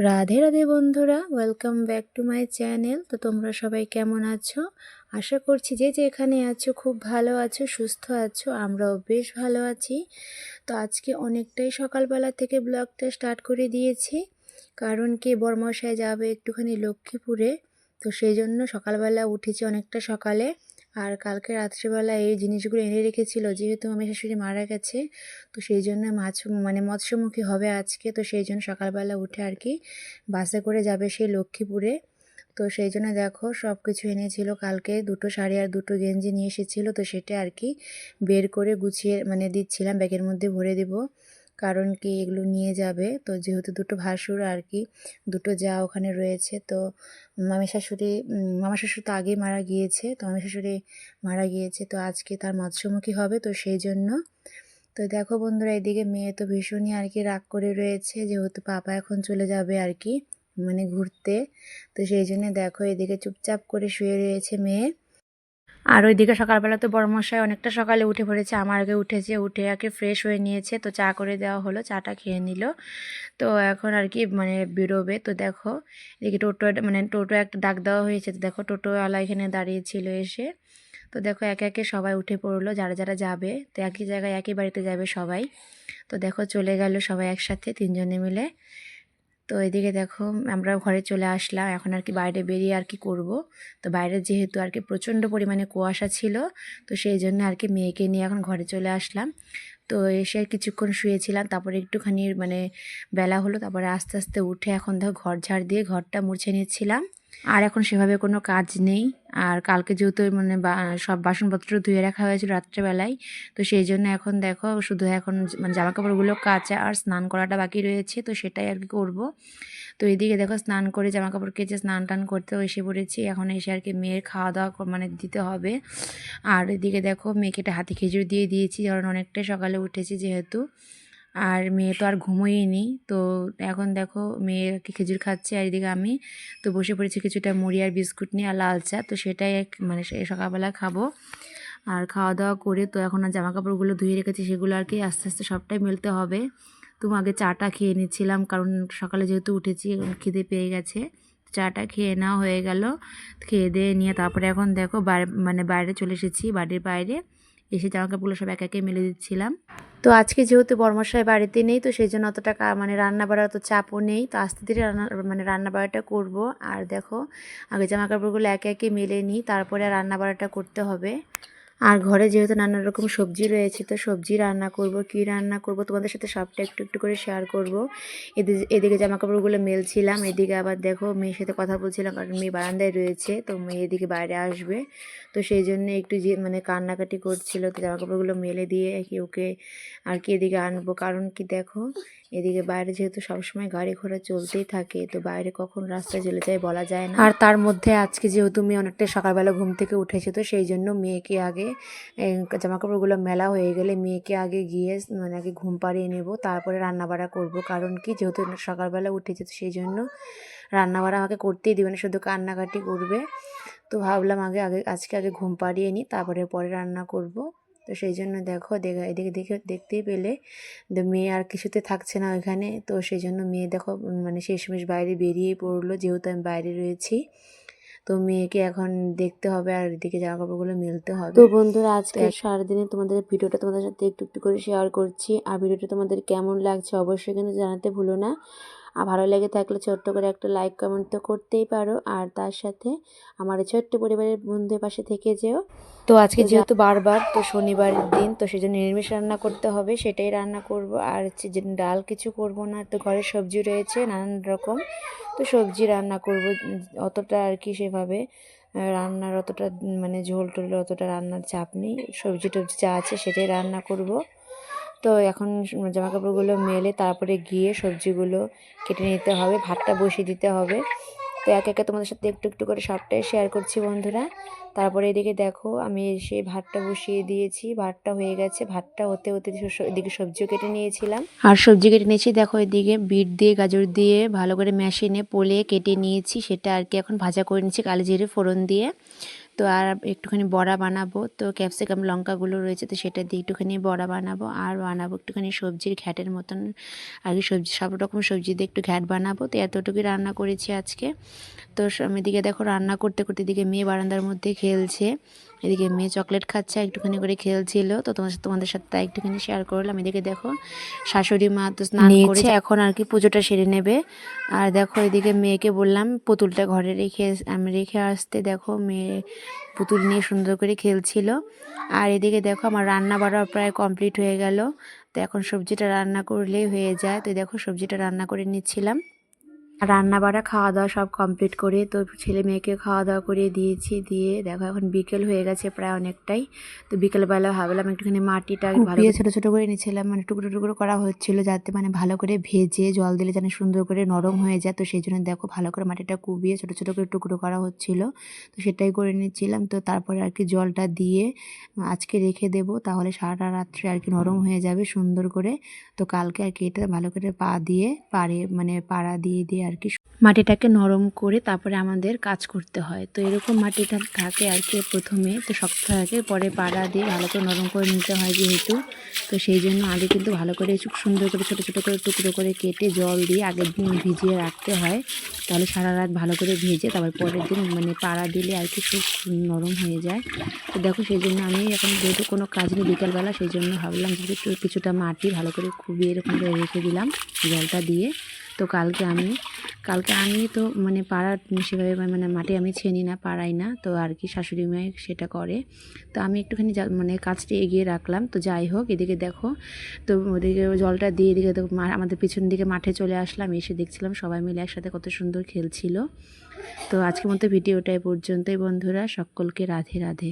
রাধে রাধে বন্ধুরা, welcome back to my channel. তো তোমরা সবাই কেমন আছো? আশা করছি যে যেখানে আছো খুব ভালো আছো, সুস্থ আছো। আমরাও বেশ ভালো আছি। তো আজকে অনেকটাই সকালবেলা থেকে ব্লগটা স্টার্ট করে দিয়েছি, কারণ কি বরমশাই যাবে একটুখানি লক্ষ্মীপুরে। তো সেই জন্য সকালবেলা উঠেছি অনেকটা সকালে। আর কালকে রাত্রিবেলা এই জিনিসগুলো এনে রেখেছিল, যেহেতু আমার শাশুড়ি মারা গেছে। তো সেই জন্য মৎস্যমুখী হবে আজকে। তো সেই জন্য সকালবেলা উঠে আর কি বাসে করে যাবে সেই লক্ষ্মীপুরে। তো সেই জন্য দেখো সব কিছু এনেছিল। কালকে দুটো শাড়ি আর দুটো গেঞ্জি নিয়ে এসেছিলো, তো সেটা আর কি বের করে গুছিয়ে দিচ্ছিলাম, ব্যাগের মধ্যে ভরে দেব। কারণ কি এগুলো নিয়ে যাবে, তো যেহেতু দুটো ভাসুর আর কি, দুটো যা ওখানে রয়েছে। তো মামা শ্বশুর তো আগেই মারা গিয়েছে, তো মামি শাশুড়ি মারা গিয়েছে। তো আজকে তার মৎস্যমুখী হবে, তো সেই জন্য। তো দেখো বন্ধুরা, এদিকে মেয়ে তো ভীষণই আর কি রাগ করে রয়েছে, যেহেতু পাপা এখন চলে যাবে আর কি ঘুরতে। তো সেই জন্য দেখো এদিকে চুপচাপ করে শুয়ে রয়েছে মেয়ে। আর ওইদিকে সকালবেলা তো বড়মশাই অনেকটা সকালে উঠে পড়েছে, আমার আগে উঠেছে, উঠে আর কি ফ্রেশ হয়ে নিয়েছে। তো চা করে দেওয়া হলো, চাটা খেয়ে নিল। তো এখন আর কি বেরোবে। তো দেখো এদিকে টোটো একটা ডাক দেওয়া হয়েছে। তো দেখো টোটোওয়ালা এখানে দাঁড়িয়েছিল এসে। তো দেখো একে একে সবাই উঠে পড়লো, যারা যারা যাবে। তো একই জায়গায় একই বাড়িতে যাবে সবাই। তো দেখো চলে গেল সবাই একসাথে, তিনজনে মিলে। তো এদিকে দেখো আমরা ঘরে চলে আসলাম। এখন আর কি বাইরে বেরিয়ে আর কি করব। তো বাইরে যেহেতু আর কি প্রচণ্ড পরিমাণে কুয়াশা ছিল, তো সেই জন্য আর কি মেয়েকে নিয়ে এখন ঘরে চলে আসলাম। তো এসে কিছুক্ষণ শুয়েছিলাম, তারপরে একটুখানি বেলা হলো, তারপরে আস্তে আস্তে উঠে এখন দেখো ঘর ঝাড় দিয়ে ঘরটা মুছে নিচ্ছিলাম। আর এখন সেভাবে কোনো কাজ নেই। আর কালকে যেহেতু সব বাসনপত্র ধুয়ে রাখা হয়েছিল রাত্রেবেলায়, তো সেই জন্য এখন দেখো শুধু এখন জামা কাপড়গুলো কাচা আর স্নান করাটা বাকি রয়েছে। তো সেটাই আর কি করবো। তো এদিকে দেখো স্নান করে জামা কাপড় কেচে স্নান টান করতেও এসে পড়েছি। এখন এসে আর কি মেয়ের খাওয়া দাওয়া দিতে হবে। আর এদিকে দেখো মেয়েকে একটা হাতে খেজুর দিয়ে দিয়েছি, কারণ অনেকটাই সকালে উঠেছি যেহেতু। আর মেয়ে তো আর ঘুমোয়নি। তো এখন দেখো মেয়ে কি খেজুর খাচ্ছে, আর এদিকে আমি তো বসে পড়েছি কিছুটা মুড়ি আর বিস্কুট নিয়ে আর লাল চা। তো সেটাই সকালবেলা খাবো। আর খাওয়া দাওয়া করে তো এখন আর জামা কাপড়গুলো ধুয়ে রেখেছি, সেগুলো আর কি আস্তে আস্তে সবটাই মেলতে হবে। তো আগে চাটা খেয়ে নিচ্ছিলাম, কারণ সকালে যেহেতু উঠেছি খিদে পেয়ে গেছে। চাটা খেয়ে নেওয়া হয়ে গেল। খেয়ে দিয়ে নিয়ে তারপরে এখন দেখো বাইরে চলে এসেছি, বাড়ির বাইরে এসে জামা কাপড়গুলো সব একে একে মেলে দিচ্ছিলাম। তো আজকে যেহেতু বর্মশাই বাড়িতে নেই, তো সেই জন্য অতটা রান্না বাড়ার অত চাপও নেই। তো আস্তে ধীরে রান্না বাড়াটা করবো। আর দেখো আগে জামা কাপড়গুলো একে একে মেলে নিই, তারপরে রান্না বাড়াটা করতে হবে। আর ঘরে যেহেতু নানা রকম সবজি রয়েছে, তো সবজি রান্না করব, কি রান্না করব তোমাদের সাথে সবটা একটু একটু করে শেয়ার করব। এদিকে জামা কাপড়গুলো মেলছিলাম, এদিকে আবার দেখো মেয়ের সাথে কথা বলছিলাম, কারণ মেয়ে বারান্দায় রয়েছে। তো মেয়ে এদিকে বাইরে আসবে, তো সেই জন্য একটু কান্নাকাটি করছিল। তো জামা কাপড়গুলো মেলে দিয়ে ওকে আর কি এদিকে আনবো, কারণ কি দেখো এদিকে বাইরে যেহেতু সবসময় গাড়ি ঘোড়া চলতেই থাকে, তো বাইরে কখন রাস্তায় চলে যায় বলা যায় না। আর তার মধ্যে আজকে যেহেতু মেয়ে অনেকটা সকালবেলা ঘুম থেকে উঠেছে, তো সেই জন্য মেয়েকে আগে জামাকাপড়গুলো মেলা হয়ে গেলে মেয়েকে আগে গিয়ে আগে ঘুম পাড়িয়ে নেব, তারপরে রান্নাবাড়া করব। কারণ কি যেহেতু সকালবেলা উঠেছে, তো সেই জন্য রান্নাবাড়া আমাকে করতেই দিবে না, শুধু কান্নাকাটি করবে। তো ভাবলাম আজকে আগে ঘুম পাড়িয়ে নিই, তারপরে পরে রান্না করব। তো সেই জন্য দেখো এদিকে দেখতেই পেলে মেয়ে আর কিছুতে থাকছে না ওইখানে। তো সেই জন্য মেয়ে দেখো শেষমেশ বাইরে বেরিয়েই পড়লো, যেহেতু আমি বাইরে রয়েছি। তো মেয়েকে এখন দেখতে হবে, আর এদিকে জামা কাপড়গুলো মেলতে হবে। তো বন্ধুরা, আজকে সারাদিনে তোমাদের ভিডিওটা তোমাদের সাথে একটু একটু করে শেয়ার করছি। আর ভিডিওটা তোমাদের কেমন লাগছে অবশ্যই কিন্তু জানাতে ভুলো না। আর ভালো লেগে থাকলে ছোট্ট করে একটা লাইক কমেন্ট তো করতেই পারো। আর তার সাথে আমার এই ছোট্ট পরিবারের বন্ধুদের পাশে থেকে যেও। তো আজকে যেহেতু বারবার তো শনিবারের দিন, তো সেই জন্য নিরামিষ রান্না করতে হবে, সেটাই রান্না করব। আর হচ্ছে যে ডাল কিছু করব না, তো ঘরে সবজি রয়েছে নানান রকম, তো সবজি রান্না করব। অতটা আর কি সেভাবে রান্নার অতটা ঝোল টোল অতটা রান্নার চাপ নেই, সবজি টবজি যা আছে সেটাই রান্না করব। তো এখন জামা কাপড়গুলো মেলে তারপরে গিয়ে সবজিগুলো কেটে নিতে হবে, ভাতটা বসিয়ে দিতে হবে। তো একে একে তোমাদের সাথে একটু একটু করে সবটাই শেয়ার করছি বন্ধুরা। তারপরে এদিকে দেখো আমি সেই ভাতটা বসিয়ে দিয়েছি, ভাতটা হয়ে গেছে। ভাতটা হতে হতে এদিকে সবজিও কেটে নিয়েছিলাম। আর সবজি কেটে নিয়েছি দেখো, এদিকে বিট দিয়ে গাজর দিয়ে ভালো করে মেশিনে পলে কেটে নিয়েছি, সেটা আর কি এখন ভাজা করে নিচ্ছি কালো জিরে ফোড়ন দিয়ে। তো আর একটুখানি বড়া বানাবো, তো ক্যাপসিকাম লঙ্কাগুলো রয়েছে তো সেটা দিয়ে একটুখানি বড়া বানাবো, আর বানাবো একটুখানি সবজির ঘ্যাটের মতন আর কি, সবজি সব রকম সবজি দিয়ে একটু ঘ্যাট বানাবো। তো এতটুকুই রান্না করেছি আজকে। তো এদিকে দেখো রান্না করতে করতে এদিকে মেয়ে বারান্দার মধ্যে খেলছে, এদিকে মেয়ে চকলেট খাচ্ছে, একটুখানি করে খেলছিল। তো তোমাদের সাথে তাই একটুখানি শেয়ার করলাম। এদিকে দেখো শাশুড়ি মা তো স্নান করেছে, এখন আর কি পুজোটা সেরে নেবে। আর দেখো এদিকে মেয়েকে বললাম পুতুলটা ঘরে রেখে আসতে, দেখো মেয়ে পুতুল নিয়ে সুন্দর করে খেলছিল। আর এদিকে দেখো আমার রান্না বাড়া প্রায় কমপ্লিট হয়ে গেল। তো এখন সবজিটা রান্না করলেই হয়ে যায়। তো দেখো সবজিটা রান্না করে নিচ্ছিলাম। রান্না বাড়া খাওয়া দাওয়া সব কমপ্লিট করে তো ছেলে মেয়েকে খাওয়া দাওয়া করিয়ে দিয়েছি, দিয়ে দেখো এখন বিকেল হয়ে গেছে প্রায় অনেকটাই। তো বিকেলবেলা ভাবলাম একটুখানি মাটিটা ভালো করে ছোটো ছোটো করে নিচ্ছিলাম, মানে টুকরো টুকরো করা হচ্ছিল যাতে মানে ভালো করে ভেজে জল দিলে যেন সুন্দর করে নরম হয়ে যায়। তো সেই জন্য দেখো ভালো করে মাটিটা কুবিয়ে ছোটো ছোটো করে টুকরো করা হচ্ছিল, তো সেটাই করে নিচ্ছিলাম। তো তারপরে আর কি জলটা দিয়ে আজকে রেখে দেবো, তাহলে সারা রাত্রে আর কি নরম হয়ে যাবে সুন্দর করে। তো কালকে আর কি এটা ভালো করে পাড়া দিয়ে দিয়ে আর কি মাটিটাকে নরম করে তারপরে আমাদের কাজ করতে হয়। তো এরকম মাটিটা থাকে আর কি, প্রথমে তো শক্ত থাকে, পরে পাড়া দিয়ে ভালো করে নরম করে নিতে হয় যেহেতু। তো সেই জন্য আগে কিন্তু ভালো করে খুব সুন্দর করে ছোটো ছোটো করে টুকরো করে কেটে জল দিয়ে আগের দিন ভিজিয়ে রাখতে হয়, তাহলে সারা রাত ভালো করে ভেজে তারপর পরের দিন মানে পাড়া দিলে আর কি খুব নরম হয়ে যায়। তো দেখো সেই জন্য আমি এখন যেহেতু কোনো কাজ নেই বিকালবেলা, সেই জন্য ভাবলাম যে কিছুটা মাটি ভালো করে খুবই এরকম করে রেখে দিলাম জলটা দিয়ে। তো কালকে আমি তো মানে পাড়া সেভাবে মানে মাটি আমি ছেনি না, পাড়াই না, তো আর কি শাশুড়ি মায়ে সেটা করে। তো আমি একটুখানি মানে কাজটা এগিয়ে রাখলাম। তো যাই হোক এদিকে দেখো, তো ওদিকে জলটা দিয়ে এদিকে তো আমাদের পিছন দিকে মাঠে চলে আসলাম, এসে দেখছিলাম সবাই মিলে একসাথে কত সুন্দর খেলছিল। তো আজকের মতো ভিডিওটা এই পর্যন্তই বন্ধুরা, সকলকে রাধে রাধে।